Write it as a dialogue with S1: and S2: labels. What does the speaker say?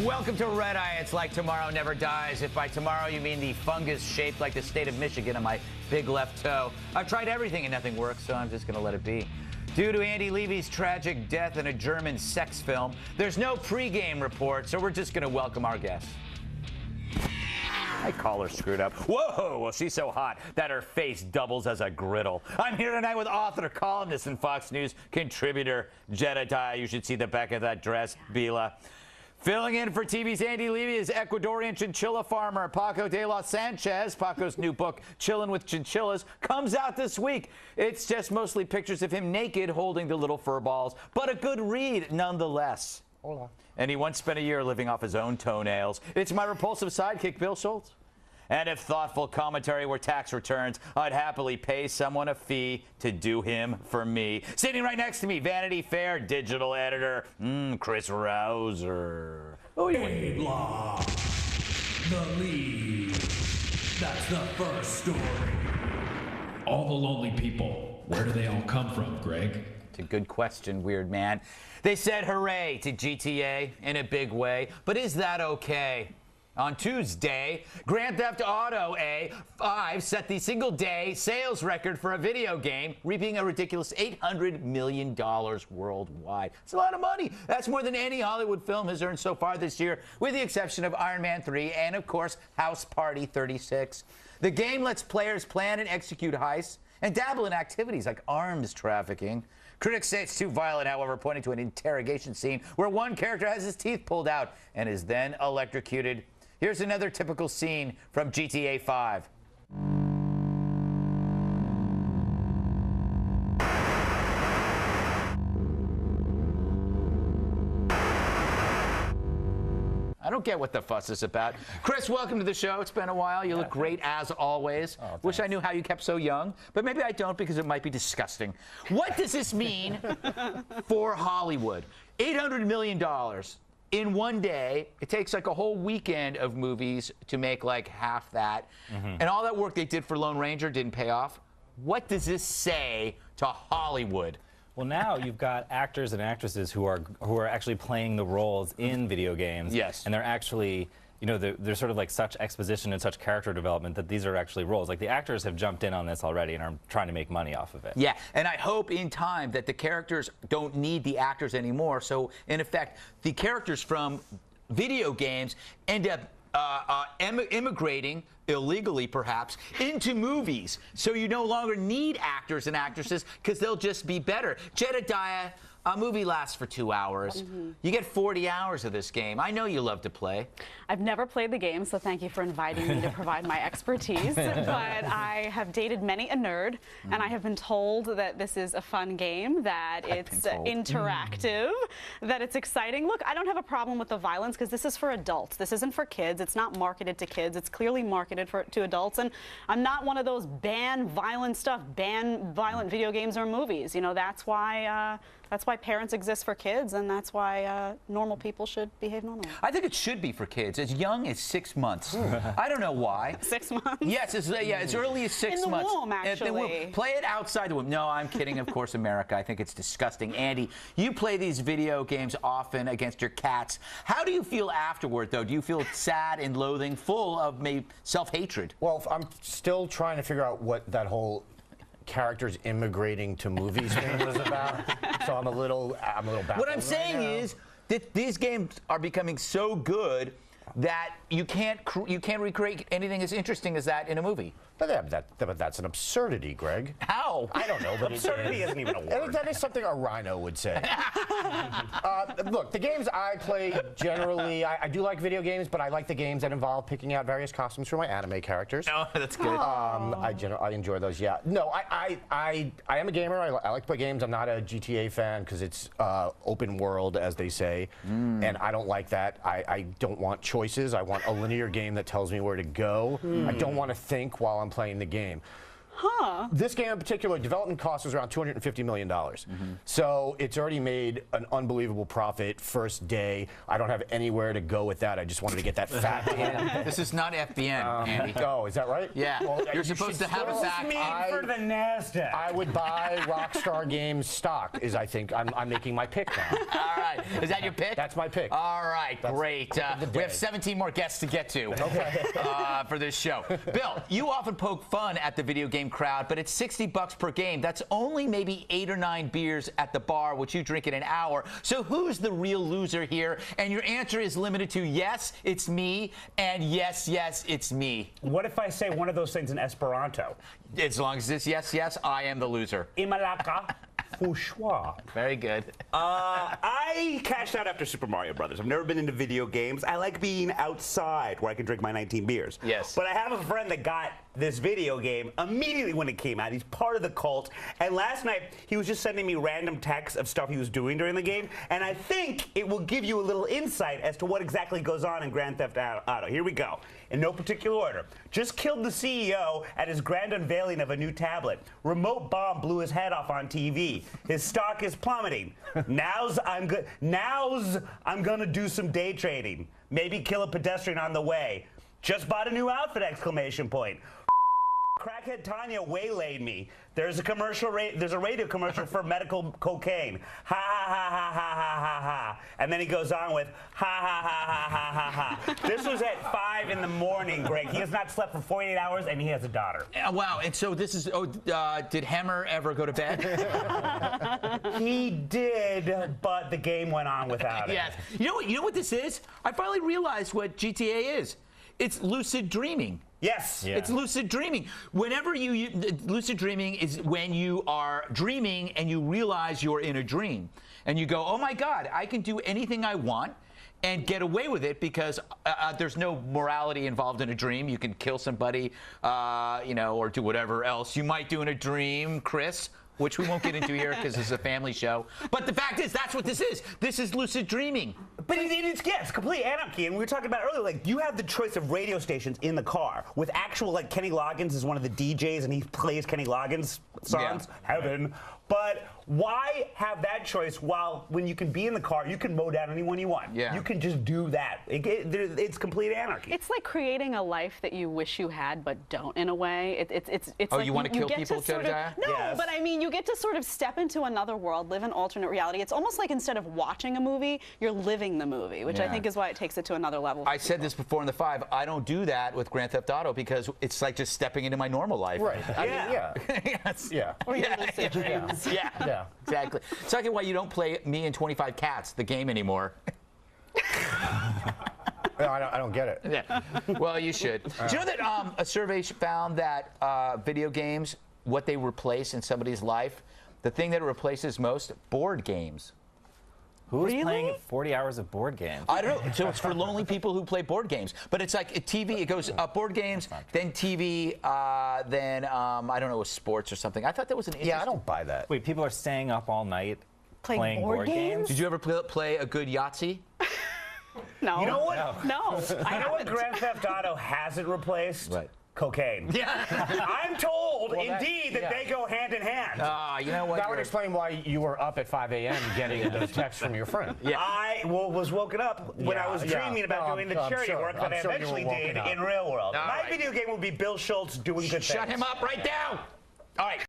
S1: Welcome to Red Eye. It's like tomorrow never dies. If by tomorrow you mean the fungus shaped like the state of Michigan on my big left toe. I've tried everything and nothing works, so I'm just going to let it be. Due to Andy Levy's tragic death in a German sex film, there's no pregame report, so we're just going to welcome our guest. My collar screwed up. Whoa, well, she's so hot that her face doubles as a griddle. I'm here tonight with author, columnist, and Fox News contributor, Jedediah. You should see the back of that dress, Bila. Filling in for TV's Andy Levy is Ecuadorian chinchilla farmer Paco de los Sanchez. Paco's new book, Chillin' with Chinchillas, comes out this week. It's just mostly pictures of him naked holding the little fur balls, but a good read nonetheless.
S2: Hola.
S1: And he once spent a year living off his own toenails. It's my repulsive sidekick, Bill Schultz. And if thoughtful commentary were tax returns, I'd happily pay someone a fee to do him for me. Sitting right next to me, Vanity Fair digital editor, Chris Rouser. Oh,
S3: A block. The lead. That's the first story. All the lonely people. Where do they all come from, Greg?
S1: It's a good question, weird man. They said hooray to GTA in a big way, but is that okay? On Tuesday, Grand Theft Auto A5 set the single-day sales record for a video game, reaping a ridiculous $800 million worldwide. It's a lot of money. That's more than any Hollywood film has earned so far this year, with the exception of Iron Man 3 and, of course, House Party 36. The game lets players plan and execute heists and dabble in activities like arms trafficking. Critics say it's too violent, however, pointing to an interrogation scene where one character has his teeth pulled out and is then electrocuted. Here's another typical scene from GTA 5. I don't get what the fuss is about. Chris, welcome to the show. It's been a while. You look great as always. Oh, wish I knew how you kept so young, but maybe I don't because it might be disgusting. What does this mean for Hollywood? $800 million. In one day, it takes like a whole weekend of movies to make like half that. And all that work they did for Lone Ranger didn't pay off. What does this say to Hollywood?
S4: Well, now you've got actors and actresses who are actually playing the roles in video games.
S1: Yes.
S4: And they're actually, you know, there's sort of like such exposition and such character development that these are actually roles. Like the actors have jumped in on this already and are trying to make money off of it.
S1: Yeah, and I hope in time that the characters don't need the actors anymore. So in effect, the characters from video games end up immigrating illegally, perhaps, into movies. So you no longer need actors and actresses because they'll just be better. Jedediah, a movie lasts for 2 hours. You get 40 hours of this game. I know you love to play.
S5: I've never played the game, so thank you for inviting me to provide my expertise. But I have dated many a nerd, and I have been told that this is a fun game, that it's interactive, that it's exciting. Look, I don't have a problem with the violence because this is for adults. This isn't for kids. It's not marketed to kids. It's clearly marketed to adults. And I'm not one of those ban violent stuff, ban violent video games or movies. You know, that's why parents exist for kids, and that's why normal people should behave normally.
S1: I think it should be for kids as young as 6 months. I don't know why.
S5: 6 months?
S1: Yes, as early as 6 months.
S5: In the womb, actually.
S1: Play it outside the womb. No, I'm kidding. Of course, America. I think it's disgusting. Andy, you play these video games often against your cats. How do you feel afterward, though? Do you feel sad and loathing, full of maybe self-hatred?
S2: Well, I'm still trying to figure out what that whole characters immigrating to movies thing was about. So I'm a little baffled.
S1: What I'm saying is that these games are becoming so good that you can't recreate anything as interesting as that in a movie.
S2: But that's an absurdity, Greg.
S1: How?
S2: I don't know, but
S4: Absurdity isn't even a word.
S2: That is something a rhino would say. Look, the games I play generally, I do like video games, but I like the games that involve picking out various costumes for my anime characters.
S1: Oh, that's good.
S2: I enjoy those. Yeah. No, I am a gamer. I like to play games. I'm not a GTA fan because it's open world, as they say, and I don't like that. I don't want choices. I want a linear game that tells me where to go. I don't want to think while I'm playing the game. This game in particular, development cost was around $250 million. So it's already made an unbelievable profit first day. I don't have anywhere to go with that. I just wanted to get that fact in.
S1: This is not FBN, Andy.
S2: Oh, is that right?
S1: Yeah.
S2: Well,
S1: You're
S2: you
S1: supposed
S2: should
S1: to have a
S2: still-
S1: fact.
S6: For the NASDAQ.
S2: I would buy Rockstar Games stock. I think I'm making my pick now.
S1: All right. Is that your pick?
S2: That's my pick.
S1: All right, great. We have
S2: day.
S1: 17 more guests to get to for this show. Bill, you often poke fun at the video game crowd, but it's $60 per game. That's only maybe 8 or 9 beers at the bar, which you drink in an hour. So who's the real loser here? And your answer is limited to yes, it's me, and yes, yes, it's me.
S6: What if I say one of those things in Esperanto?
S1: As long as it's yes, yes, I am the loser.
S6: Imalaka Fouchois.
S1: Very good.
S7: I cashed out after Super Mario Brothers. I've never been into video games. I like being outside where I can drink my 19 beers.
S1: Yes.
S7: But I have a friend that got this video game immediately when it came out. He's part of the cult. And last night, he was just sending me random texts of stuff he was doing during the game. And I think it will give you a little insight as to what exactly goes on in Grand Theft Auto. Here we go. In no particular order. Just killed the CEO at his grand unveiling of a new tablet. Remote bomb blew his head off on TV. His stock is plummeting. Now's I'm gonna do some day trading. Maybe kill a pedestrian on the way. Just bought a new outfit! Exclamation point. Crackhead Tanya waylaid me. There's a radio commercial for medical cocaine. Ha ha ha ha ha ha ha ha. And then he goes on with ha ha ha ha ha ha ha. This was at 5 in the morning, Greg. He has not slept for 48 hours, and he has a daughter.
S1: Wow. And so this is. Did Hammer ever go to bed?
S7: He did, but the game went on without it.
S1: Yes. You know what this is? I finally realized what GTA is. It's lucid dreaming.
S7: Yes.
S4: Yeah.
S1: It's lucid dreaming. Whenever lucid dreaming is when you are dreaming and you realize you're in a dream. And you go, oh my God, I can do anything I want and get away with it because there's no morality involved in a dream. You can kill somebody, or do whatever else you might do in a dream, Chris, which we won't get into here because it's a family show. But the fact is, that's what this is. This is lucid dreaming.
S7: But it's complete anarchy. And we were talking about earlier, like, you have the choice of radio stations in the car with actual, like, Kenny Loggins is one of the DJs and he plays Kenny Loggins songs, Heaven. But why have that choice when you can be in the car, you can mow down anyone you want.
S1: Yeah.
S7: You can just do that. It's complete anarchy.
S5: It's like creating a life that you wish you had but don't in a way. It's
S1: Oh,
S5: like
S1: you want to kill
S5: get
S1: people,
S5: sort of,
S1: Jedediah?
S5: No,
S7: Yes.
S5: but I mean, you get to sort of step into another world, live an alternate reality. It's almost like instead of watching a movie, you're living the movie, which I
S1: Yeah.
S5: think is why it takes it to another level.
S1: I said this before in the 5. I don't do that with Grand Theft Auto because it's like just stepping into my normal life.
S2: Right. I mean,
S7: Yeah.
S1: Yes.
S2: Yeah.
S5: Or your lucid dreams.
S1: Yeah.
S2: Yeah.
S1: Exactly. It's like why you don't play Me and 25 Cats, the game anymore.
S2: I don't get it.
S1: Yeah. Well, you should. Do you know that a survey found that video games, what they replace in somebody's life, the thing that it replaces most, board games.
S4: Who's
S5: Really?
S4: playing 40 hours of board games?
S1: I don't know. So it's for lonely people who play board games. But it's like TV. It goes board games, then TV, then I don't know, sports or something. I thought that was an interesting.
S2: Yeah, I don't buy that.
S4: Wait, people are staying up all night
S5: Playing board games?
S1: Did you ever play a good Yahtzee?
S5: No.
S7: You know what?
S5: No.
S7: I know what Grand Theft Auto hasn't replaced?
S1: Right.
S7: Cocaine.
S1: Yeah.
S7: I'm told,
S2: Well,
S7: indeed, that they go hand in hand.
S1: You know what?
S2: That would explain why you were up at 5 a.m. getting those texts from your friend.
S1: Yeah.
S7: I was woken up when I was dreaming about doing the charity work that I eventually did in real world.
S1: All
S7: My
S1: right.
S7: video game would be Bill Schultz doing good things.
S1: Shut him up right now. All right.